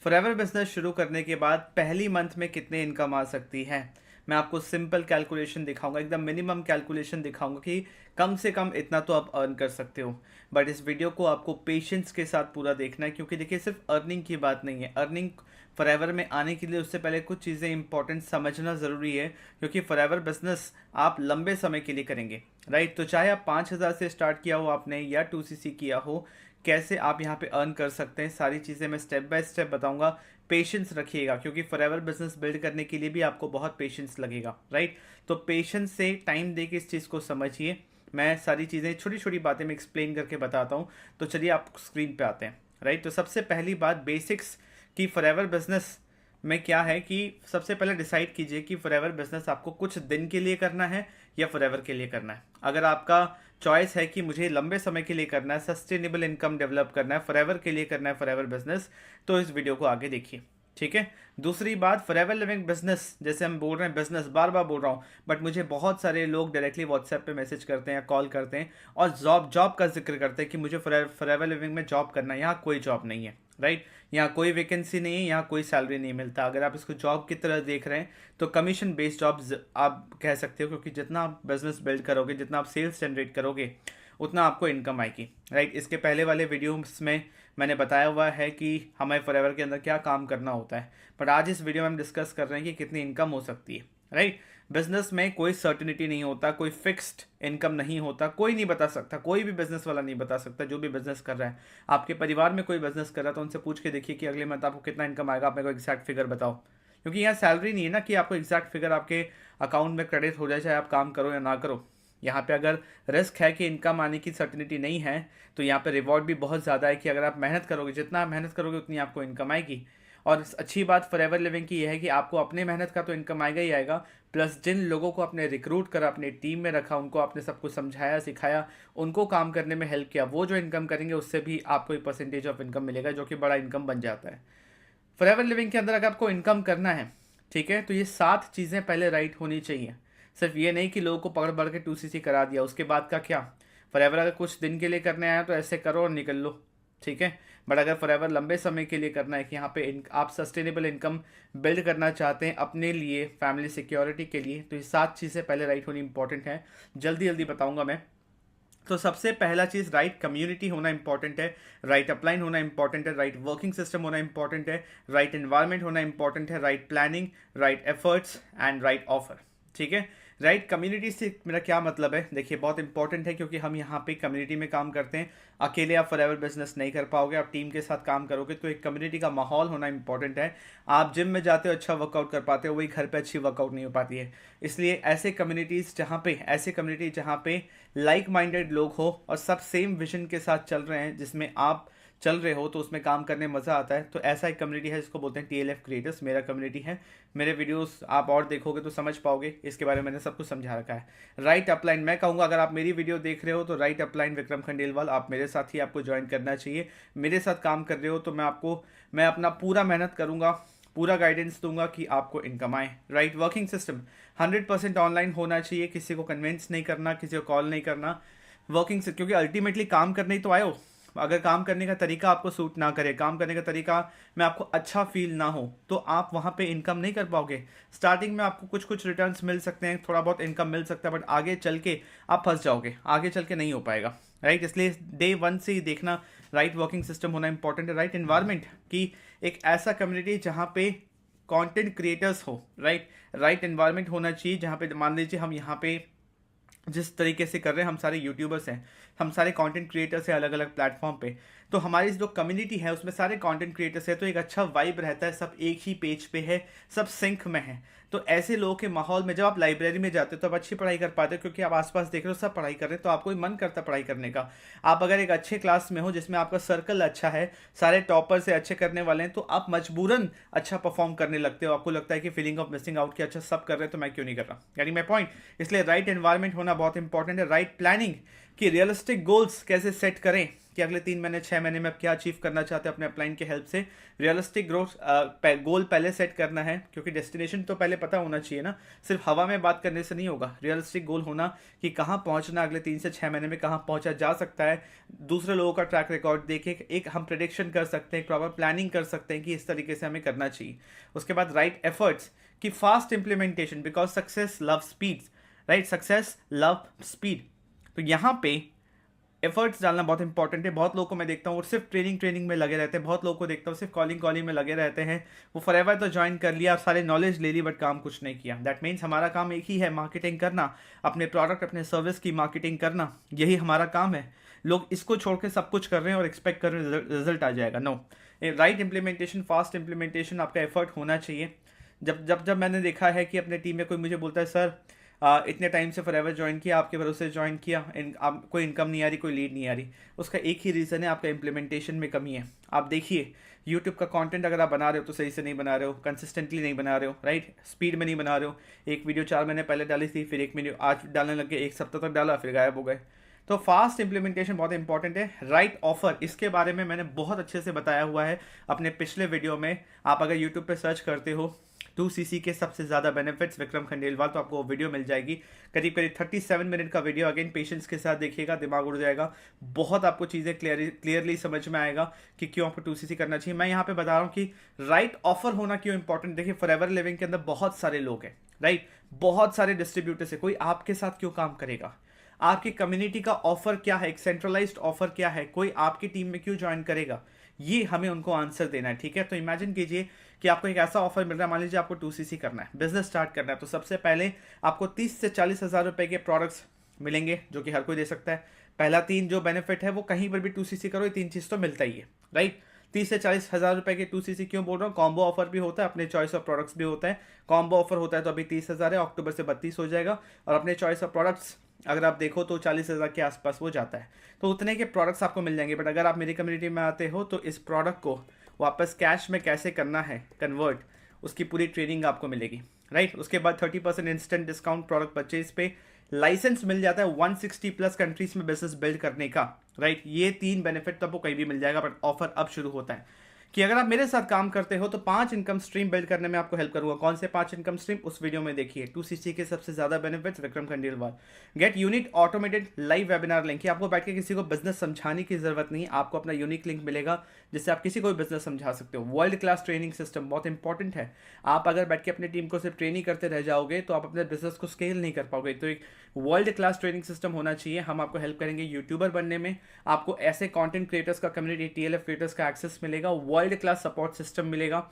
Forever business शुरू करने के बाद पहली मंथ में कितने इनकम आ सकती है। मैं आपको सिंपल कैलकुलेशन दिखाऊंगा, एकदम मिनिमम कैलकुलेशन दिखाऊंगा कि कम से कम इतना तो आप अर्न कर सकते हो। बट इस वीडियो को आपको पेशेंस के साथ पूरा देखना है, क्योंकि देखिए सिर्फ अर्निंग की बात नहीं है। अर्निंग फॉरएवर में आने के लिए उससे पहले कुछ चीज़ें इंपॉर्टेंट समझना ज़रूरी है, क्योंकि फॉरएवर बिजनेस आप लंबे समय के लिए करेंगे, राइट। तो चाहे आप 5,000 से स्टार्ट किया हो आपने या 2cc किया हो, कैसे आप यहाँ पे अर्न कर सकते हैं, सारी चीज़ें मैं स्टेप बाय स्टेप बताऊंगा। पेशेंस रखिएगा, क्योंकि फॉरएवर बिजनेस बिल्ड करने के लिए भी आपको बहुत पेशेंस लगेगा, राइट। तो पेशेंस से टाइम दे के इस चीज़ को समझिए। मैं सारी चीज़ें छोटी छोटी बातें मैं एक्सप्लेन करके बताता हूँ। तो चलिए आप स्क्रीन पे आते हैं, राइट। तो सबसे पहली बात बेसिक्स की फॉरएवर बिजनेस में क्या है कि सबसे पहले डिसाइड कीजिए कि फॉरएवर बिजनेस आपको कुछ दिन के लिए करना है या फॉरएवर के लिए करना है। अगर आपका चॉइस है कि मुझे लंबे समय के लिए करना है, सस्टेनेबल इनकम डेवलप करना है, फॉरएवर के लिए करना है फॉरएवर बिजनेस, तो इस वीडियो को आगे देखिए, ठीक है। दूसरी बात, फॉरएवर लिविंग बिजनेस, जैसे हम बोल रहे हैं बिजनेस, बार बार बोल रहा हूँ, बट मुझे बहुत सारे लोग डायरेक्टली व्हाट्सएप पे मैसेज करते हैं या कॉल करते हैं और जॉब का जिक्र करते हैं कि मुझे फॉरएवर लिविंग में जॉब करना है। यहाँ कोई जॉब नहीं है, राइट। यहाँ कोई वैकेंसी नहीं है, यहाँ कोई सैलरी नहीं मिलता। अगर आप इसको जॉब की तरह देख रहे हैं तो कमीशन बेस्ड जॉब आप कह सकते हो, क्योंकि जितना आप बिजनेस बिल्ड करोगे, जितना आप सेल्स जनरेट करोगे, उतना आपको इनकम आएगी, राइट। इसके पहले वाले वीडियोस में मैंने बताया हुआ है कि हमें फॉरएवर के अंदर क्या काम करना होता है, बट आज इस वीडियो में हम डिस्कस कर रहे हैं कि कितनी इनकम हो सकती है, राइट। बिजनेस में कोई सर्टिनिटी नहीं होता, कोई फिक्स्ड इनकम नहीं होता, कोई नहीं बता सकता, कोई भी बिजनेस वाला नहीं बता सकता। जो भी बिजनेस कर रहा है, आपके परिवार में कोई बिजनेस कर रहा है तो उनसे पूछ के देखिए कि अगले मंथ आपको कितना इनकम आएगा, आप मेरे को एग्जैक्ट फिगर बताओ। क्योंकि यहाँ सैलरी नहीं है ना कि आपको एग्जैक्ट फिगर आपके अकाउंट में क्रेडिट हो जाए, चाहे आप काम करो या ना करो। यहाँ पे अगर रिस्क है कि इनकम आने की सर्टिनिटी नहीं है, तो यहाँ पे रिवॉर्ड भी बहुत ज़्यादा है कि अगर आप मेहनत करोगे, जितना आप मेहनत करोगे उतनी आपको इनकम आएगी। और अच्छी बात फॉरएवर लिविंग की यह है कि आपको अपने मेहनत का तो इनकम आएगा ही आएगा, प्लस जिन लोगों को आपने रिक्रूट करा, अपने टीम में रखा, उनको आपने सब कुछ समझाया सिखाया, उनको काम करने में हेल्प किया, वो जो इनकम करेंगे उससे भी आपको एक परसेंटेज ऑफ इनकम मिलेगा, जो कि बड़ा इनकम बन जाता है। फॉरएवर लिविंग के अंदर अगर आपको इनकम करना है, ठीक है, तो ये 7 चीज़ें पहले राइट होनी चाहिए। सिर्फ ये नहीं कि लोगों को पकड़ पकड़ के 2cc करा दिया, उसके बाद का क्या। फॉरएवर अगर कुछ दिन के लिए करने आया तो ऐसे करो और निकल लो, ठीक है। बट अगर फॉरएवर लंबे समय के लिए करना है कि यहाँ पे आप सस्टेनेबल इनकम बिल्ड करना चाहते हैं अपने लिए, फैमिली सिक्योरिटी के लिए, तो ये 7 चीज़ें पहले राइट होनी इंपॉर्टेंट है। जल्दी जल्दी बताऊंगा मैं। तो सबसे पहला चीज़, राइट कम्युनिटी होना इंपॉर्टेंट है, राइट अपलाइन होना इंपॉर्टेंट है, राइट वर्किंग सिस्टम होना इंपॉर्टेंट है, राइट एनवायरनमेंट होना इंपॉर्टेंट है, right planning, right efforts and right offer, ठीक है। राइट कम्युनिटी से मेरा क्या मतलब है, देखिए बहुत इंपॉर्टेंट है, क्योंकि हम यहाँ पे कम्युनिटी में काम करते हैं। अकेले आप फॉरएवर बिजनेस नहीं कर पाओगे, आप टीम के साथ काम करोगे, तो एक कम्युनिटी का माहौल होना इंपॉर्टेंट है। आप जिम में जाते हो, अच्छा वर्कआउट कर पाते हो, वही घर पे अच्छी वर्कआउट नहीं हो पाती है। इसलिए ऐसे कम्युनिटी जहाँ पे लाइक माइंडेड लोग हो और सब सेम विजन के साथ चल रहे हैं, जिसमें आप चल रहे हो, तो उसमें काम करने मज़ा आता है। तो ऐसा एक कम्युनिटी है जिसको बोलते हैं TLF क्रिएटर्स, मेरा कम्युनिटी है। मेरे वीडियोस आप और देखोगे तो समझ पाओगे, इसके बारे में मैंने सब कुछ समझा रखा है। राइट अपलाइन, मैं कहूँगा अगर आप मेरी वीडियो देख रहे हो तो राइट अपलाइन विक्रम खंडेलवाल, आप मेरे साथ ही आपको ज्वाइन करना चाहिए। मेरे साथ काम कर रहे हो तो मैं अपना पूरा मेहनत करूँगा, पूरा गाइडेंस दूंगा कि आपको इनकम आए। राइट वर्किंग सिस्टम 100% ऑनलाइन होना चाहिए, किसी को कन्विंस नहीं करना, किसी को कॉल नहीं करना। वर्किंग से, क्योंकि अल्टीमेटली काम करने ही तो आए हो। अगर काम करने का तरीका आपको सूट ना करे, काम करने का तरीका में आपको अच्छा फील ना हो, तो आप वहाँ पे इनकम नहीं कर पाओगे। स्टार्टिंग में आपको कुछ रिटर्न्स मिल सकते हैं, थोड़ा बहुत इनकम मिल सकता है, बट आगे चल के आप फंस जाओगे, आगे चल के नहीं हो पाएगा, राइट। इसलिए डे 1 से ही देखना, राइट वर्किंग सिस्टम होना इंपॉर्टेंट है। राइट एनवायरनमेंट की एक ऐसा कम्युनिटी जहाँ पे कंटेंट क्रिएटर्स हो, राइट एनवायरनमेंट होना चाहिए, जहाँ पे मान लीजिए हम यहाँ पे जिस तरीके से कर रहे हैं, हम सारे यूट्यूबर्स हैं, हम सारे कंटेंट क्रिएटर्स हैं अलग अलग प्लेटफॉर्म पे, तो हमारी जो कम्युनिटी है उसमें सारे कंटेंट क्रिएटर्स है, तो एक अच्छा वाइब रहता है, सब एक ही पेज पे है, सब सिंक में है। तो ऐसे लोगों के माहौल में जब आप लाइब्रेरी में जाते हो तो आप अच्छी पढ़ाई कर पाते हो, क्योंकि आप आसपास देख रहे हो सब पढ़ाई कर रहे हैं, तो आपको भी मन करता है पढ़ाई करने का। आप अगर एक अच्छे क्लास में हो जिसमें आपका सर्कल अच्छा है, सारे टॉपर से अच्छे करने वाले हैं, तो आप मजबूरन अच्छा परफॉर्म करने लगते हो। आपको लगता है कि फीलिंग ऑफ मिसिंग आउट, कि अच्छा सब कर रहे हैं तो मैं क्यों नहीं कर रहा, यानी मैं पॉइंट। इसलिए राइट एनवायरनमेंट होना बहुत इंपॉर्टेंट है। राइट प्लानिंग, कि रियलिस्टिक गोल्स कैसे सेट करें कि अगले 3 महीने 6 महीने में आप क्या अचीव करना चाहते हैं अपने अपलाइन की हेल्प से। रियलिस्टिक ग्रोथ गोल पहले सेट करना है, क्योंकि डेस्टिनेशन तो पहले पता होना चाहिए ना, सिर्फ हवा में बात करने से नहीं होगा। रियलिस्टिक गोल होना कि कहाँ पहुँचना अगले 3 से 6 महीने में, कहाँ पहुँचा जा सकता है, दूसरे लोगों का ट्रैक रिकॉर्ड देख के एक हम प्रिडिक्शन कर सकते हैं, प्रॉपर प्लानिंग कर सकते हैं कि इस तरीके से हमें करना चाहिए। उसके बाद राइट एफर्ट्स की fast implementation, because success love speed, right, success love speed. तो यहाँ पे एफर्ट्स डालना बहुत इंपॉर्टेंट है। बहुत लोगों को मैं देखता हूँ वो सिर्फ ट्रेनिंग में लगे रहते हैं, बहुत लोगों को देखता हूँ सिर्फ कॉलिंग में लगे रहते हैं। वो फॉरएवर तो ज्वाइन कर लिया, सारे नॉलेज ले ली, बट काम कुछ नहीं किया। दैट मीन्स हमारा काम एक ही है, मार्केटिंग करना, अपने प्रोडक्ट अपने सर्विस की मार्केटिंग करना, यही हमारा काम है। लोग इसको छोड़ के सब कुछ कर रहे हैं और एक्सपेक्ट कर रहे हैं रिजल्ट आ जाएगा। No, right implementation, fast implementation, आपका एफर्ट होना चाहिए। जब मैंने देखा है कि अपने टीम में कोई मुझे बोलता है सर इतने टाइम से फॉरएवर ज्वाइन किया, आपके भरोसे ज्वाइन किया, कोई इनकम नहीं आ रही, कोई लीड नहीं आ रही, उसका एक ही रीज़न है, आपका इंप्लीमेंटेशन में कमी है। आप देखिए यूट्यूब का कंटेंट अगर आप बना रहे हो तो सही से नहीं बना रहे हो, कंसिस्टेंटली नहीं बना रहे हो, राइट, स्पीड में नहीं बना रहे हो। एक वीडियो 4 महीने पहले डाली थी, फिर एक वीडियो आज डालने लग गए, एक सप्ताह तक डाला, फिर गायब हो गए। तो फास्ट इंप्लीमेंटेशन बहुत इंपॉर्टेंट है। राइट ऑफर, इसके बारे में मैंने बहुत अच्छे से बताया हुआ है अपने पिछले वीडियो में। आप अगर यूट्यूब पे सर्च करते हो 2CC के सबसे ज़्यादा बेनिफिट्स विक्रम खंडेलवाल, तो आपको वो वीडियो मिल जाएगी। करीब 37 मिनट का वीडियो, अगेन पेशेंस के साथ देखिएगा, दिमाग उड़ जाएगा, बहुत आपको चीज़ें क्लियरली समझ में आएगा कि क्यों आपको 2CC करना चाहिए। मैं यहाँ पे बता रहा हूँ कि राइट ऑफर होना क्यों इंपॉर्टेंट। देखिए फॉरएवर लिविंग के अंदर बहुत सारे लोग हैं, राइट, बहुत सारे डिस्ट्रीब्यूटर्स है, कोई आपके साथ क्यों काम करेगा? आपकी कम्युनिटी का ऑफर क्या है, एक सेंट्रलाइज्ड ऑफर क्या है, कोई आपकी टीम में क्यों ज्वाइन करेगा? ये हमें उनको आंसर देना है, ठीक है। तो इमेजिन कीजिए कि आपको एक ऐसा ऑफर मिल रहा है, मान लीजिए आपको 2CC करना है, बिजनेस स्टार्ट करना है, तो सबसे पहले आपको 30 से 40 हज़ार रुपए के प्रोडक्ट्स मिलेंगे, जो कि हर कोई दे सकता है। पहला 3 जो बेनिफिट है वो कहीं पर भी 2CC करो, ये 3 चीज़ तो मिलता ही है, राइट। 30 से 40 हज़ार रुपए के 2CC क्यों बोल रहा हूँ? कॉम्बो ऑफर भी होता है, अपने चॉइस ऑफ प्रोडक्ट्स भी होता है। कॉम्बो ऑफर होता है तो अभी 30 हज़ार है, अक्टूबर से 32 हो जाएगा, और अपने चॉइस ऑफ प्रोडक्ट्स अगर आप देखो तो 40 हज़ार के आसपास वो जाता है। तो उतने के प्रोडक्ट्स आपको मिल जाएंगे। बट अगर आप मेरी कम्युनिटी में आते हो तो इस प्रोडक्ट को वापस कैश में कैसे करना है कन्वर्ट, उसकी पूरी ट्रेनिंग आपको मिलेगी, राइट। उसके बाद 30% इंस्टेंट डिस्काउंट प्रोडक्ट परचेज पे, लाइसेंस मिल जाता है 160 प्लस कंट्रीज में बिजनेस बिल्ड करने का, राइट। ये 3 बेनिफिट तो आपको कहीं भी मिल जाएगा, बट ऑफर अब शुरू होता है कि अगर आप मेरे साथ काम करते हो तो 5 इनकम स्ट्रीम बिल्ड करने में आपको हेल्प करूंगा। कौन से 5 इनकम स्ट्रीम, उस वीडियो में देखिए। 2CC के सबसे ज्यादा benefits Vikram Khandelwal. Get unique automated live webinar link, आपको बैठ के किसी को बिजनेस समझाने की जरूरत नहीं, आपको अपना यूनिक लिंक मिलेगा जिससे आप किसी को भी बिजनेस समझा सकते हो। वर्ल्ड क्लास ट्रेनिंग सिस्टम बहुत इंपॉर्टेंट है। आप अगर बैठ के अपनी टीम को सिर्फ ट्रेनिंग करते रह जाओगे तो आप अपने बिजनेस को स्केल नहीं कर पाओगे। तो एक वर्ल्ड क्लास ट्रेनिंग सिस्टम होना चाहिए। हम आपको हेल्प करेंगे यूट्यूबर बनने में, आपको ऐसे कंटेंट क्रिएटर्स का कम्युनिटी, TLF क्रिएटर्स का एक्सेस मिलेगा, वर्ल्ड क्लास सपोर्ट सिस्टम मिलेगा,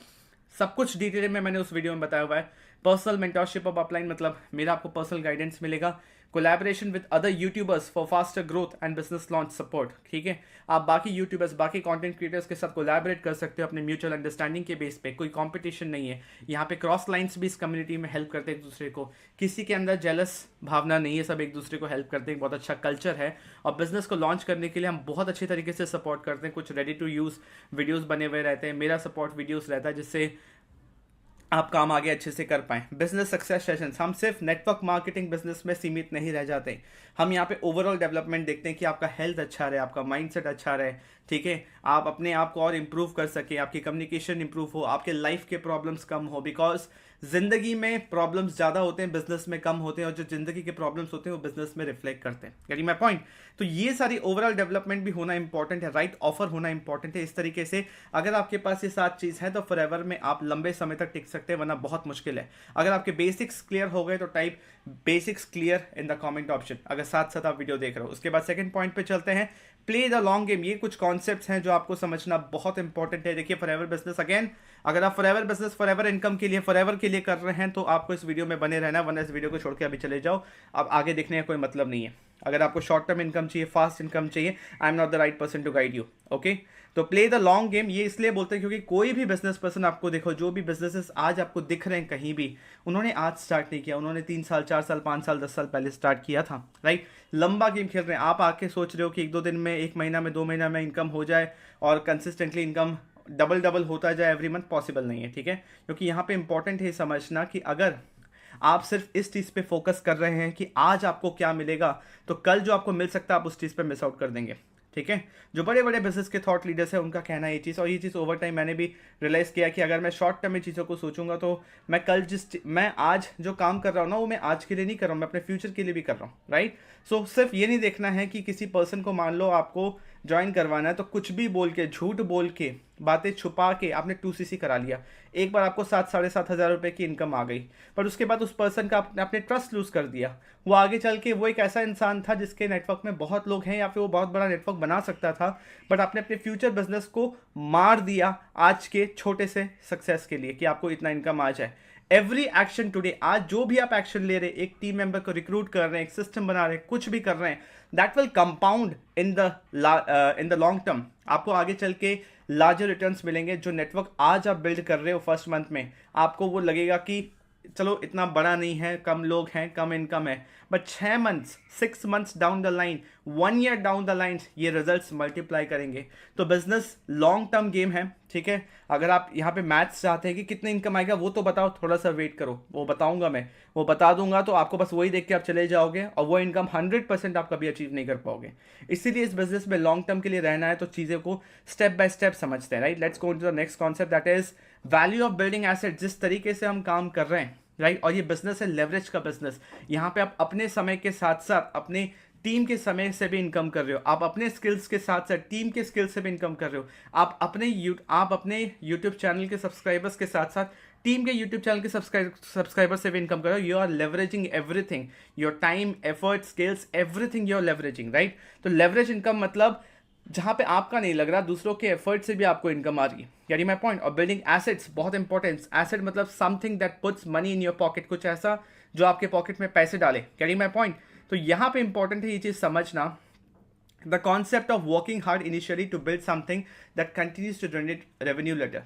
सब कुछ डिटेल में मैंने उस वीडियो में बताया हुआ है। पर्सनल मेंटरशिप ऑफ अपलाइन, मतलब मेरा आपको पर्सनल गाइडेंस मिलेगा। Collaboration with other YouTubers for faster growth and business launch support, ठीक है। आप बाकी यूट्यूबर्स, बाकी कंटेंट क्रिएटर्स के साथ कोलैबोरेट कर सकते हो अपने म्यूचुअल अंडरस्टैंडिंग के बेस पे। कोई कंपटीशन नहीं है यहाँ पे, क्रॉस लाइंस भी इस कम्युनिटी में हेल्प करते हैं एक दूसरे को, किसी के अंदर जेलस भावना नहीं है, सब एक दूसरे को हेल्प करते हैं, बहुत अच्छा कल्चर है। और बिजनेस को लॉन्च करने के लिए हम बहुत अच्छे तरीके से सपोर्ट करते हैं। कुछ रेडी टू यूज़ वीडियोज़ बने हुए रहते हैं, मेरा सपोर्ट वीडियोज़ रहता है, जिससे आप काम आगे अच्छे से कर पाएं। बिजनेस सक्सेस सेशंस, हम सिर्फ नेटवर्क मार्केटिंग बिजनेस में सीमित नहीं रह जाते, हम यहाँ पे ओवरऑल डेवलपमेंट देखते हैं कि आपका हेल्थ अच्छा रहे, आपका माइंडसेट अच्छा रहे, ठीक है, आप अपने आप को और इम्प्रूव कर सके, आपकी कम्युनिकेशन इंप्रूव हो, आपके लाइफ के प्रॉब्लम्स कम हो। बिकॉज जिंदगी में प्रॉब्लम्स ज़्यादा होते हैं, बिजनेस में कम होते हैं, और जो जिंदगी के प्रॉब्लम्स होते हैं वो बिजनेस में रिफ्लेक्ट करते हैं। यानी माई पॉइंट, तो ये सारी ओवरऑल डेवलपमेंट भी होना इंपॉर्टेंट है, राइट ऑफर होना इंपॉर्टेंट है। इस तरीके से अगर आपके पास ये 7 चीज़ है तो फॉरएवर में आप लंबे समय तक टिक सकते हैं, वरना बहुत मुश्किल है। अगर आपके बेसिक्स क्लियर हो गए तो type basics clear in the comment option, अगर साथ साथ आप वीडियो देख रहे हो। उसके बाद सेकंड पॉइंट पे चलते हैं, प्ले द लॉन्ग गेम। ये कुछ कॉन्सेप्ट्स हैं जो आपको समझना बहुत इंपॉर्टेंट है। देखिए फॉरएवर बिजनेस, अगेन अगर आप फॉरएवर बिजनेस फॉरएवर इनकम के लिए, फॉरएवर के लिए कर रहे हैं तो आपको इस वीडियो में बने रहना, वरना इस वीडियो को छोड़ के अभी चले जाओ, अब आगे देखने का कोई मतलब नहीं है। अगर आपको शॉर्ट टर्म इनकम चाहिए, फास्ट इनकम चाहिए, I am not the right person to guide you, okay. तो प्ले द लॉन्ग गेम, ये इसलिए बोलते हैं क्योंकि कोई भी बिजनेस पर्सन आपको देखो, जो भी बिजनेसेस आज आपको दिख रहे हैं कहीं भी, उन्होंने आज स्टार्ट नहीं किया, उन्होंने 3 साल 4 साल 5 साल 10 साल पहले स्टार्ट किया था, राइट। लंबा गेम खेल रहे हैं। आप आके सोच रहे हो कि 1-2 दिन में, 1 महीना में, 2 महीना में इनकम हो जाए और कंसिस्टेंटली इनकम डबल होता जाए एवरी मंथ, पॉसिबल नहीं है, ठीक है। क्योंकि यहाँ पे इंपॉर्टेंट है समझना कि अगर आप सिर्फ इस चीज़ पे फोकस कर रहे हैं कि आज आपको क्या मिलेगा, तो कल जो आपको मिल सकता है आप उस चीज़ पे मिस आउट कर देंगे। ठीक है, जो बड़े बड़े बिजनेस के थॉट लीडर्स हैं उनका कहना है ये चीज़, और ये चीज़ ओवर टाइम मैंने भी रियलाइज़ किया कि अगर मैं शॉर्ट टर्म में चीज़ों को सोचूंगा तो मैं आज जो काम कर रहा हूँ ना वो मैं आज के लिए नहीं कर रहा हूँ, मैं अपने फ्यूचर के लिए भी कर रहा हूँ, राइट। सो सिर्फ ये नहीं देखना है कि किसी पर्सन को मान लो आपको ज्वाइन करवाना है तो कुछ भी बोल के, झूठ बोल के, बातें छुपा के आपने 2CC करा लिया। एक बार आपको 7-7,500 रुपए की इनकम आ गई, पर उसके बाद उस पर्सन का आपने ट्रस्ट लूज कर दिया। वो आगे चल के वो एक ऐसा इंसान था जिसके नेटवर्क में बहुत लोग हैं या फिर वो बहुत बड़ा नेटवर्क बना सकता था, बट आपने अपने फ्यूचर बिजनेस को मार दिया आज के छोटे से सक्सेस के लिए कि आपको इतना इनकम आ जाए। एवरी एक्शन टुडे, आज जो भी आप एक्शन ले रहे हैं, एक टीम मेंबर को रिक्रूट कर रहे हैं, एक सिस्टम बना रहे हैं, कुछ भी कर रहे हैं, that will compound in the long term. आपको आगे चल के लार्जर रिटर्न्स मिलेंगे। जो नेटवर्क आज आप बिल्ड कर रहे हो फर्स्ट मंथ में, आपको वो लगेगा कि चलो इतना बड़ा नहीं है, कम लोग हैं, कम इनकम है, but 6 months, 6 months down the line, 1 year down the line ये रिजल्ट्स मल्टीप्लाई करेंगे। तो बिजनेस लॉन्ग टर्म गेम है, ठीक है। अगर आप यहाँ पे मैथ्स चाहते हैं कि कितने इनकम आएगा वो तो बताओ, थोड़ा सा वेट करो, वो बताऊंगा मैं, वो बता दूंगा तो आपको बस वही देख के आप चले जाओगे और वो इनकम 100% आप कभी अचीव नहीं कर पाओगे। इसीलिए इस बिजनेस में लॉन्ग टर्म के लिए रहना है तो चीज़ें को स्टेप बाय स्टेप समझते हैं, right. Let's go to the next concept, that is value of building asset. जिस तरीके से हम काम कर रहे हैं, राइट, और ये बिजनेस है लेवरेज का बिजनेस। यहाँ पे आप अपने समय के साथ साथ अपने टीम के समय से भी इनकम कर रहे हो, आप अपने स्किल्स के साथ साथ टीम के स्किल्स से भी इनकम कर रहे हो, आप अपने यूट्यूब चैनल के सब्सक्राइबर्स के साथ साथ टीम के यूट्यूब चैनल के सब्सक्राइबर से भी इनकम कर रहे हो। You are leveraging everything, your time, effort, skills, everything you are leveraging, right. तो लेवरेज इनकम मतलब जहाँ पे आपका नहीं लग रहा, दूसरों के एफर्ट से भी आपको इनकम आ रही है। Getting my point. और बिल्डिंग एसेट्स बहुत इंपॉर्टेंट। एसेट मतलब something that puts money in your pocket, कुछ ऐसा जो आपके पॉकेट में पैसे डाले। Getting my point. तो यहाँ पे इंपॉर्टेंट है ये चीज़ समझना, the concept of working hard initially to build something that continues to generate revenue later.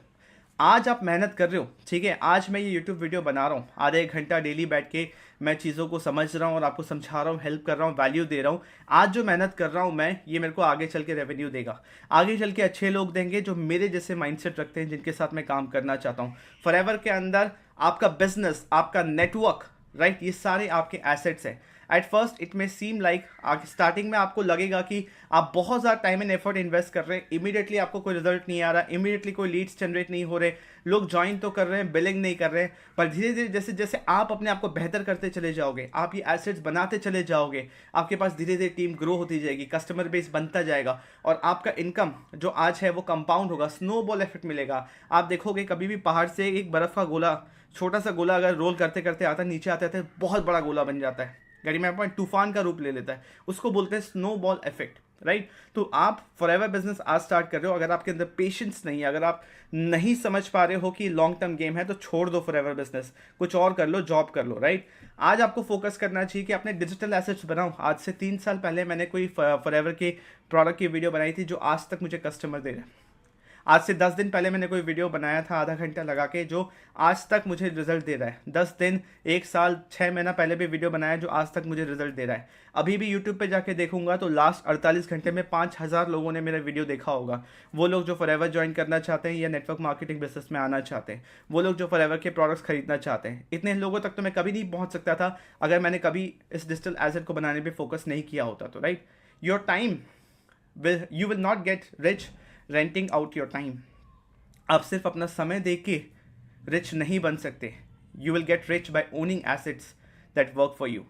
आज आप मेहनत कर रहे हो, ठीक है, आज मैं ये यूट्यूब वीडियो बना रहा हूँ, आधा 1 घंटा डेली बैठ के मैं चीज़ों को समझ रहा हूँ और आपको समझा रहा हूँ, हेल्प कर रहा हूँ, वैल्यू दे रहा हूँ। आज जो मेहनत कर रहा हूँ मैं, ये मेरे को आगे चल के रेवेन्यू देगा, आगे चल के अच्छे लोग देंगे जो मेरे जैसे माइंडसेट रखते हैं, जिनके साथ मैं काम करना चाहता हूँ। फॉरएवर के अंदर आपका बिजनेस, आपका नेटवर्क, राइट, ये सारे आपके एसेट्स हैं। At first it may seem like, starting में आपको लगेगा कि आप बहुत ज़्यादा टाइम एंड एफर्ट इन्वेस्ट कर रहे हैं, इमीडिएटली आपको कोई रिजल्ट नहीं आ रहा, इमीडिएटली कोई लीड्स जनरेट नहीं हो रहे, लोग ज्वाइन तो कर रहे हैं, बिलिंग नहीं कर रहे हैं, पर धीरे धीरे जैसे जैसे आप अपने आप को बेहतर करते चले जाओगे, आप ये एसेट्स बनाते चले जाओगे, आपके पास धीरे धीरे टीम ग्रो होती जाएगी, कस्टमर बेस बनता जाएगा और आपका इनकम जो आज है वो कंपाउंड होगा, स्नोबॉल इफेक्ट मिलेगा। आप देखोगे कभी भी पहाड़ से एक बर्फ़ का गोला, छोटा सा गोला अगर रोल करते करते आता है, नीचे आते आते बहुत बड़ा गोला बन जाता है, गेटिंग माय पॉइंट, तूफान का रूप ले लेता है, उसको बोलते हैं स्नोबॉल इफेक्ट, राइट। तो आप फॉरएवर बिजनेस आज स्टार्ट कर रहे हो, अगर आपके अंदर पेशेंस नहीं है, अगर आप नहीं समझ पा रहे हो कि लॉन्ग टर्म गेम है, तो छोड़ दो फॉरएवर बिजनेस, कुछ और कर लो, जॉब कर लो, राइट। आज आपको फोकस करना चाहिए कि अपने डिजिटल एसेट्स बनाओ। आज से 3 साल पहले मैंने कोई फॉरएवर के प्रोडक्ट की वीडियो बनाई थी जो आज तक मुझे कस्टमर दे रहे हैं। आज से 10 दिन पहले मैंने कोई वीडियो बनाया था आधा घंटा लगा के जो आज तक मुझे रिजल्ट दे रहा है। 10 दिन, 1 साल, 6 महीना पहले भी वीडियो बनाया जो आज तक मुझे रिजल्ट दे रहा है। अभी भी यूट्यूब पे जाके देखूंगा तो लास्ट 48 घंटे में 5000 लोगों ने मेरा वीडियो देखा होगा। वो लोग जो फॉरएवर ज्वाइन करना चाहते हैं या नेटवर्क मार्केटिंग बिजनेस में आना चाहते हैं, वो लोग जो फॉरएवर के प्रोडक्ट्स खरीदना चाहते हैं। इतने लोगों तक तो मैं कभी नहीं पहुँच सकता था अगर मैंने कभी इस डिजिटल एसेट को बनाने पर फोकस नहीं किया होता तो, right. Your time you will not get rich renting out your time. आप सिर्फ अपना समय दे के रिच नहीं बन सकते। You will get rich by owning assets that work for you.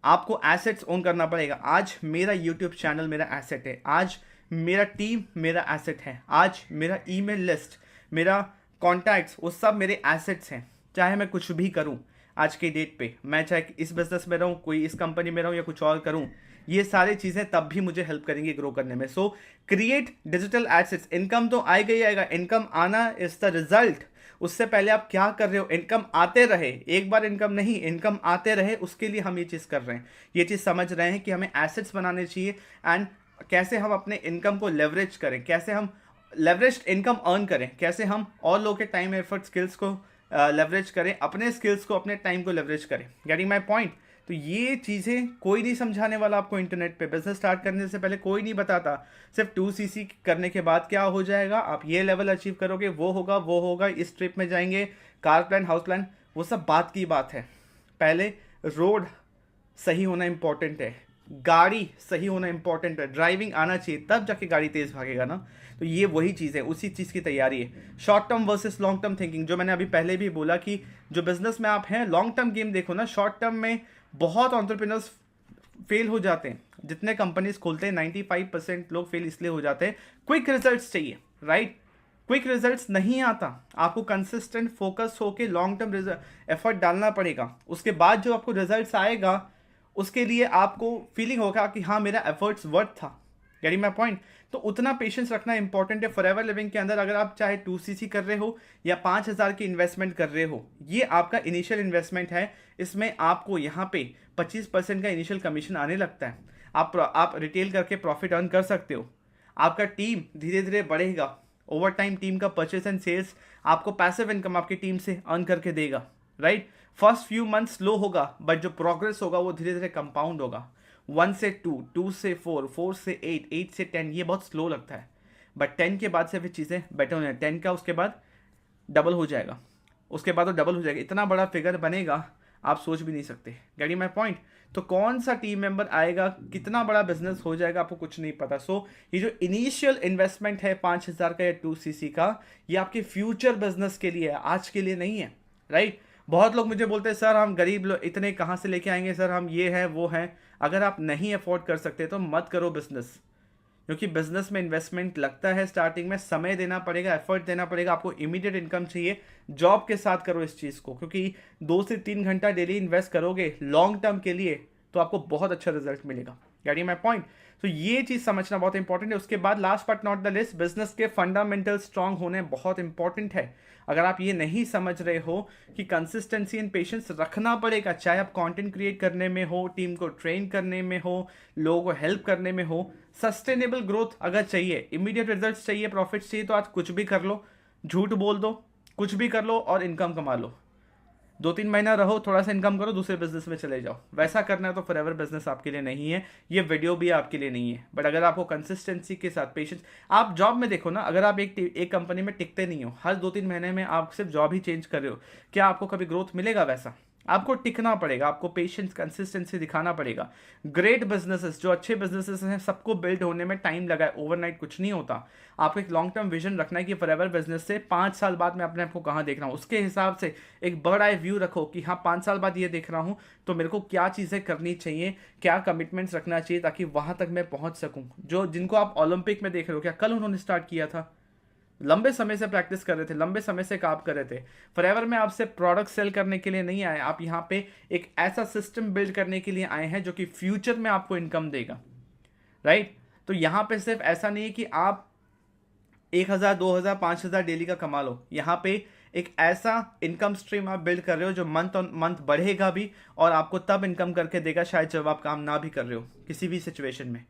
आपको एसेट्स ओन करना पड़ेगा। आज मेरा यूट्यूब चैनल मेरा एसेट है, आज मेरा टीम मेरा एसेट है, आज मेरा ईमेल लिस्ट, मेरा कॉन्टैक्ट्स, वो सब मेरे एसेट्स हैं। चाहे मैं कुछ भी करूं आज के डेट पे, मैं चाहे इस बिजनेस में रहूं, कोई इस कंपनी में रहूं या कुछ और करूं, ये सारी चीज़ें तब भी मुझे हेल्प करेंगी ग्रो करने में। सो क्रिएट डिजिटल एसेट्स। इनकम तो आएगा ही आएगा, इनकम आना इज द रिजल्ट। उससे पहले आप क्या कर रहे हो, इनकम आते रहे, एक बार इनकम नहीं, इनकम आते रहे, उसके लिए हम ये चीज़ कर रहे हैं। ये चीज़ समझ रहे हैं कि हमें एसेट्स बनाने चाहिए एंड कैसे हम अपने इनकम को लेवरेज करें, कैसे हम लेवरेज इनकम अर्न करें, कैसे हम और लोगों के टाइम एफर्ट स्किल्स को लेवरेज करें, अपने स्किल्स को अपने टाइम को लेवरेज करें। Getting my point. तो ये चीज़ें कोई नहीं समझाने वाला आपको इंटरनेट पे। बिजनेस स्टार्ट करने से पहले कोई नहीं बताता। सिर्फ 2CC करने के बाद क्या हो जाएगा, आप ये लेवल अचीव करोगे, वो होगा, इस ट्रिप में जाएंगे, कार प्लान, हाउस प्लान, वो सब बात की बात है। पहले रोड सही होना इंपॉर्टेंट है, गाड़ी सही होना इंपॉर्टेंट है, ड्राइविंग आना चाहिए, तब जाके गाड़ी तेज भागेगा ना। तो ये वही चीज़ है, उसी चीज़ की तैयारी है। Short term versus long term thinking, जो मैंने अभी पहले भी बोला कि जो बिजनेस में आप हैं, लॉन्ग टर्म गेम देखो ना। शॉर्ट टर्म में बहुत एंटरप्रेन्योर्स फेल हो जाते हैं, जितने कंपनीज खोलते हैं 95% लोग फेल इसलिए हो जाते हैं, क्विक रिजल्ट्स चाहिए, राइट। क्विक रिजल्ट्स नहीं आता, आपको कंसिस्टेंट फोकस होके लॉन्ग टर्म एफर्ट डालना पड़ेगा। उसके बाद जो आपको रिजल्ट्स आएगा, उसके लिए आपको फीलिंग होगा कि हाँ मेरा एफर्ट्स वर्थ था। Getting my point. तो उतना पेशेंस रखना इंपॉर्टेंट है फॉरएवर लिविंग के अंदर। अगर आप चाहे 2cc कर रहे हो या 5,000 की इन्वेस्टमेंट कर रहे हो, ये आपका इनिशियल इन्वेस्टमेंट है। इसमें आपको यहाँ पे 25% का इनिशियल कमीशन आने लगता है। आप रिटेल करके प्रॉफिट अर्न कर सकते हो। आपका टीम धीरे धीरे बढ़ेगा, ओवर टाइम टीम का परचेस एंड सेल्स आपको पैसिव इनकम आपकी टीम से अर्न करके देगा, right. First few month slow होगा, बट जो प्रोग्रेस होगा वो धीरे धीरे कंपाउंड होगा। 1 से 2, 2 से 4, 4 से 8, 8 से 10, ये बहुत स्लो लगता है, बट 10 के बाद से फिर चीज़ें बेटर हो जाएंगी। 10 का उसके बाद डबल हो जाएगा, उसके बाद वो डबल हो जाएगा, इतना बड़ा फिगर बनेगा आप सोच भी नहीं सकते। Getting my point. तो कौन सा टीम मेंबर आएगा, कितना बड़ा बिजनेस हो जाएगा, आपको कुछ नहीं पता। सो ये जो इनिशियल इन्वेस्टमेंट है 5,000 का या 2cc का, ये आपके फ्यूचर बिजनेस के लिए है, आज के लिए नहीं है, राइट। बहुत लोग मुझे बोलते हैं सर हम गरीब लोग इतने कहाँ से लेके आएंगे, सर हम ये हैं वो हैं। अगर आप नहीं अफोर्ड कर सकते तो मत करो बिजनेस, क्योंकि बिजनेस में इन्वेस्टमेंट लगता है, स्टार्टिंग में समय देना पड़ेगा, एफर्ट देना पड़ेगा, आपको इमीडिएट इनकम चाहिए। जॉब के साथ करो इस चीज़ को, क्योंकि 2 से 3 घंटा डेली इन्वेस्ट करोगे लॉन्ग टर्म के लिए तो आपको बहुत अच्छा रिजल्ट मिलेगा। Getting my point. तो ये चीज़ समझना बहुत इंपॉर्टेंट है। उसके बाद last but not the list, business के फंडामेंटल स्ट्रांग होने बहुत इंपॉर्टेंट है। अगर आप ये नहीं समझ रहे हो कि कंसिस्टेंसी एंड पेशेंस रखना पड़ेगा, चाहे आप कंटेंट क्रिएट करने में हो, टीम को ट्रेन करने में हो, लोगों को हेल्प करने में हो, सस्टेनेबल ग्रोथ अगर चाहिए, इमीडिएट रिजल्ट्स चाहिए, प्रॉफिट्स चाहिए, तो आज कुछ भी कर लो, झूठ बोल दो, कुछ भी कर लो और इनकम कमा लो। 2-3 महीना रहो, थोड़ा सा इनकम करो, दूसरे बिजनेस में चले जाओ। वैसा करना है तो फॉरएवर बिजनेस आपके लिए नहीं है, ये वीडियो भी आपके लिए नहीं है। बट अगर आपको कंसिस्टेंसी के साथ पेशेंस, आप जॉब में देखो ना, अगर आप एक कंपनी में टिकते नहीं हो, हर 2-3 महीने में आप सिर्फ जॉब ही चेंज कर रहे हो, क्या आपको कभी ग्रोथ मिलेगा? वैसा आपको टिकना पड़ेगा, आपको पेशेंस कंसिस्टेंसी दिखाना पड़ेगा। ग्रेट बिजनेसेस, जो अच्छे बिजनेसेस हैं, सबको बिल्ड होने में टाइम लगा है, ओवरनाइट कुछ नहीं होता। आपको एक लॉन्ग टर्म विजन रखना है कि फॉरएवर बिजनेस से 5 साल बाद मैं अपने आप को कहाँ देख रहा हूँ, उसके हिसाब से एक बर्ड आई व्यू रखो कि हाँ 5 साल बाद ये देख रहा हूँ तो मेरे को क्या चीज़ें करनी चाहिए, क्या कमिटमेंट्स रखना चाहिए ताकि वहाँ तक मैं पहुँच सकूँ। जो जिनको आप ओलंपिक में देख रहे हो, क्या कल उन्होंने स्टार्ट किया था? लंबे समय से प्रैक्टिस कर रहे थे, लंबे समय से काम कर रहे थे। फॉरएवर में आपसे प्रोडक्ट सेल करने के लिए नहीं आए, आप यहाँ पे एक ऐसा सिस्टम बिल्ड करने के लिए आए हैं जो कि फ्यूचर में आपको इनकम देगा, राइट। तो यहाँ पे सिर्फ ऐसा नहीं है कि आप 1,000, 2,000, 5,000 डेली का कमा लो। यहाँ पे एक ऐसा इनकम स्ट्रीम आप बिल्ड कर रहे हो जो मंथ ऑन मंथ बढ़ेगा भी और आपको तब इनकम करके देगा शायद जब आप काम ना भी कर रहे हो किसी भी सिचुएशन में।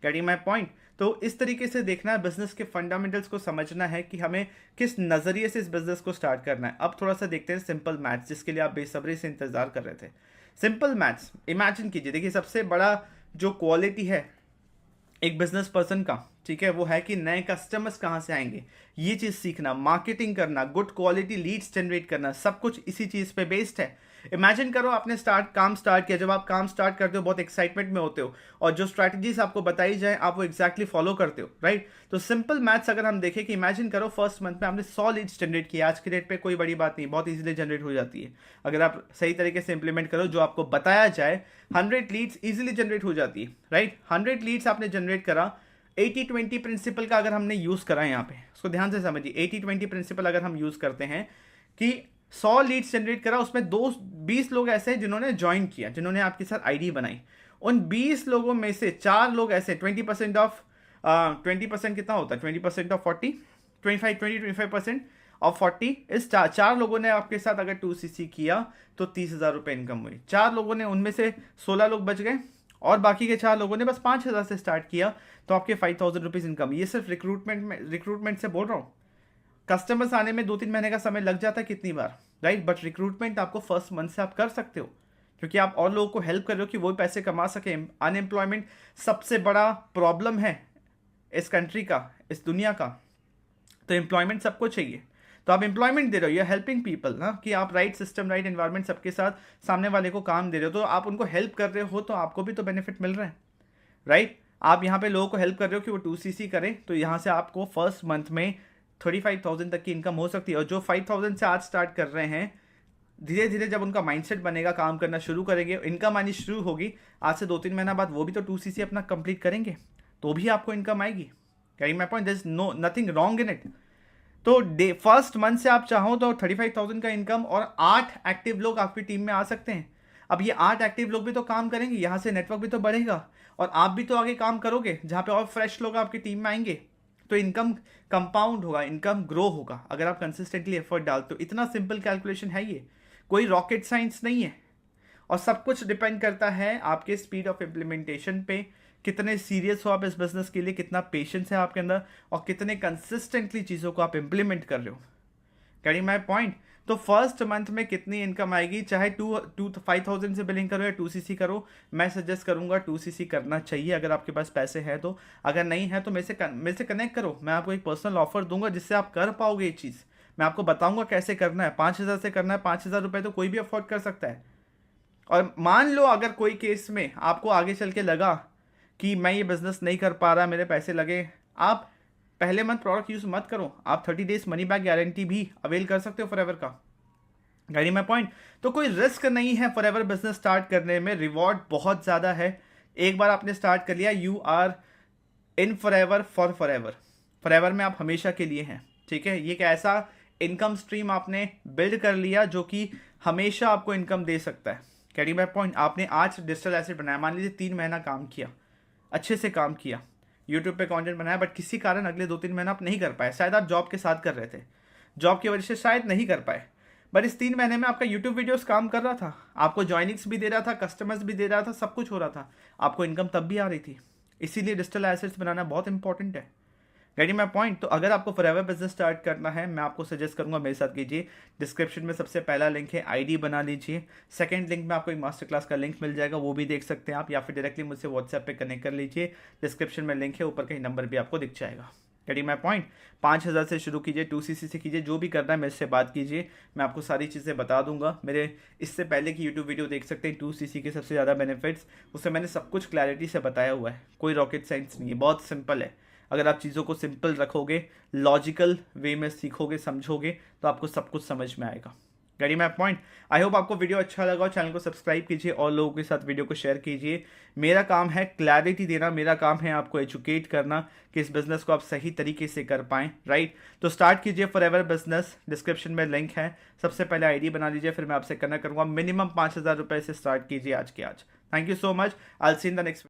Getting my point. तो इस तरीके से देखना है, बिजनेस के फंडामेंटल्स को समझना है कि हमें किस नज़रिए से इस बिजनेस को स्टार्ट करना है। अब थोड़ा सा देखते हैं सिंपल मैथ्स, जिसके लिए आप बेसब्री से इंतजार कर रहे थे। सिंपल मैथ्स इमेजिन कीजिए, देखिए सबसे बड़ा जो क्वालिटी है एक बिजनेस पर्सन का, ठीक है, वो है कि नए कस्टमर्स कहाँ से आएंगे, ये चीज़ सीखना, मार्केटिंग करना, गुड क्वालिटी लीड्स जनरेट करना, सब कुछ इसी चीज़ पे बेस्ड है। इमेजिन करो आपने काम स्टार्ट किया, जब आप काम स्टार्ट करते हो बहुत एक्साइटमेंट में होते हो और जो स्ट्रैटेजीज आपको बताई जाए आप वो एक्जैक्टली फॉलो करते हो, राइट। तो सिंपल मैथ्स अगर हम देखें कि इमेजिन करो फर्स्ट मंथ में आपने 100 लीड्स जनरेट किया, आज के डेट पे कोई बड़ी बात नहीं, बहुत इजीली जनरेट हो जाती है अगर आप सही तरीके से इंप्लीमेंट करो जो आपको बताया जाए। 100 लीड्स इजीली जनरेट हो जाती है, राइट। 100 लीड्स आपने जनरेट करा, 80-20 प्रिंसिपल का अगर हमने यूज़ करा है, यहाँ पे उसको ध्यान से समझिए, 80-20 प्रिंसिपल अगर हम यूज़ करते हैं कि 100 लीड्स जनरेट करा, उसमें 20 लोग ऐसे हैं जिन्होंने ज्वाइन किया, जिन्होंने आपके साथ आईडी बनाई। उन 20 लोगों में से 4 लोग ऐसे 20% ऑफ 20% कितना होता है, 20% ऑफ 40, 25% ऑफ 40 इस 4 लोगों ने आपके साथ अगर 2cc किया तो 30,000 रुपये इनकम हुई। 4 लोगों ने, उनमें से 16 लोग बच गए और बाकी के 4 लोगों ने बस 5,000 से स्टार्ट किया तो आपके 5,000 रुपीज़ इनकम। ये सिर्फ रिक्रूटमेंट से बोल रहा हूँ। कस्टमर्स आने में 2-3 महीने का समय लग जाता है कितनी बार, राइट। बट रिक्रूटमेंट आपको फर्स्ट मंथ से आप कर सकते हो क्योंकि आप और लोगों को हेल्प कर रहे हो कि वो पैसे कमा सके। अनएम्प्लॉयमेंट सबसे बड़ा प्रॉब्लम है इस कंट्री का, इस दुनिया का। तो एम्प्लॉयमेंट सबको चाहिए। तो आप एम्प्लॉयमेंट दे रहे हो, यू आर हेल्पिंग पीपल ना, कि आप राइट सिस्टम, राइट एनवायरनमेंट सबके साथ सामने वाले को काम दे रहे हो, तो आप उनको हेल्प कर रहे हो, तो आपको भी तो बेनिफिट मिल रहा है, राइट। आप यहाँ पे लोगों को हेल्प कर रहे हो कि वो 2cc करें, तो यहाँ से आपको फर्स्ट मंथ में 35,000 तक की इनकम हो सकती है। और जो 5,000 से आज स्टार्ट कर रहे हैं, धीरे धीरे जब उनका माइंडसेट बनेगा, काम करना शुरू करेंगे, इनकम आनी शुरू होगी, आज से 2-3 महीना बाद वो भी तो 2cc अपना कंप्लीट करेंगे, तो भी आपको इनकम आएगी। Carrying my point, there is no nothing wrong in it. तो फर्स्ट मंथ से आप चाहो तो 35,000 का इनकम और 8 एक्टिव लोग आपकी टीम में आ सकते हैं। अब ये 8 एक्टिव लोग भी तो काम करेंगे, यहाँ से नेटवर्क भी तो बढ़ेगा और आप भी तो आगे काम करोगे, जहाँ पे और फ्रेश लोग आपकी टीम में आएंगे, तो इनकम कंपाउंड होगा, इनकम ग्रो होगा अगर आप कंसिस्टेंटली एफर्ट डालते हो। इतना सिंपल कैलकुलेशन है ये, कोई रॉकेट साइंस नहीं है। और सब कुछ डिपेंड करता है आपके स्पीड ऑफ इम्प्लीमेंटेशन पे, कितने सीरियस हो आप इस बिजनेस के लिए, कितना पेशेंस है आपके अंदर और कितने कंसिस्टेंटली चीज़ों को आप इम्प्लीमेंट कर रहे हो। Carrying my point. तो फर्स्ट मंथ में कितनी इनकम आएगी, चाहे 5,000 से बिलिंग करो या 2cc करो, मैं सजेस्ट करूंगा 2cc करना चाहिए अगर आपके पास पैसे हैं तो। अगर नहीं है तो मेरे से कनेक्ट करो, मैं आपको एक पर्सनल ऑफर दूंगा जिससे आप कर पाओगे ये चीज़। मैं आपको बताऊंगा कैसे करना है। 5,000 से करना है, 5,000 रुपये तो कोई भी अफोर्ड कर सकता है। और मान लो अगर कोई केस में आपको आगे चल के लगा कि मैं ये बिजनेस नहीं कर पा रहा, मेरे पैसे लगे, आप पहले मंथ प्रोडक्ट यूज मत करो, आप 30 डेज मनी बैक गारंटी भी अवेल कर सकते हो फॉरएवर का। गाड़ी माई पॉइंट। तो कोई रिस्क नहीं है फॉरएवर बिजनेस स्टार्ट करने में, रिवॉर्ड बहुत ज़्यादा है। एक बार आपने स्टार्ट कर लिया, you are in forever for forever. Forever में आप हमेशा के लिए हैं, ठीक है। ये एक ऐसा इनकम स्ट्रीम आपने बिल्ड कर लिया जो कि हमेशा आपको इनकम दे सकता है। Carry my point. आपने आज डिजिटल एसेट बनाया, मान लीजिए 3 महीना काम किया, अच्छे से काम किया, यूट्यूब पे कंटेंट बनाया, बट किसी कारण अगले 2-3 महीना आप नहीं कर पाए। शायद आप जॉब के साथ कर रहे थे, जॉब की वजह से शायद नहीं कर पाए, बट इस 3 महीने में आपका यूट्यूब वीडियोस काम कर रहा था, आपको ज्वाइनिंग्स भी दे रहा था, कस्टमर्स भी दे रहा था, सब कुछ हो रहा था, आपको इनकम तब भी आ रही थी। इसीलिए डिजिटल एसेट्स बनाना बहुत इंपॉर्टेंट है। Getting my point. तो अगर आपको फॉरएवर बिजनेस स्टार्ट करना है, मैं आपको सजेस्ट करूंगा मेरे साथ कीजिए। डिस्क्रिप्शन में सबसे पहला लिंक है, आईडी बना लीजिए। सेकंड लिंक में आपको एक मास्टर क्लास का लिंक मिल जाएगा, वो भी देख सकते हैं आप, या फिर डायरेक्टली मुझसे व्हाट्सएप पे कनेक्ट कर लीजिए। डिस्क्रिप्शन में लिंक है, ऊपर कहीं नंबर भी आपको दिख जाएगा। Getting my point. 5,000 से शुरू कीजिए, 2cc से कीजिए, जो भी करना है मेरे से बात कीजिए, मैं आपको सारी चीज़ें बता दूंगा। मेरे इससे पहले की यूट्यूब वीडियो देख सकते हैं, 2cc के सबसे ज़्यादा बेनिफिट्स, उससे मैंने सब कुछ क्लैरिटी से बताया हुआ है। कोई रॉकेट साइंस नहीं है, बहुत सिंपल है। अगर आप चीज़ों को सिंपल रखोगे, लॉजिकल वे में सीखोगे, समझोगे, तो आपको सब कुछ समझ में आएगा। Getting my point. I hope आपको वीडियो अच्छा लगा, चैनल को सब्सक्राइब कीजिए और लोगों के साथ वीडियो को शेयर कीजिए। मेरा काम है क्लैरिटी देना, मेरा काम है आपको एजुकेट करना कि इस बिज़नेस को आप सही तरीके से कर पाएँ, राइट। तो स्टार्ट कीजिए फॉरएवर बिजनेस, डिस्क्रिप्शन में लिंक है। सबसे पहले आईडी बना लीजिए, फिर मैं आपसे कनेक्ट करूँगा। मिनिमम 5,000 रुपये से स्टार्ट कीजिए आज के आज। Thank you so much, I will see in the next.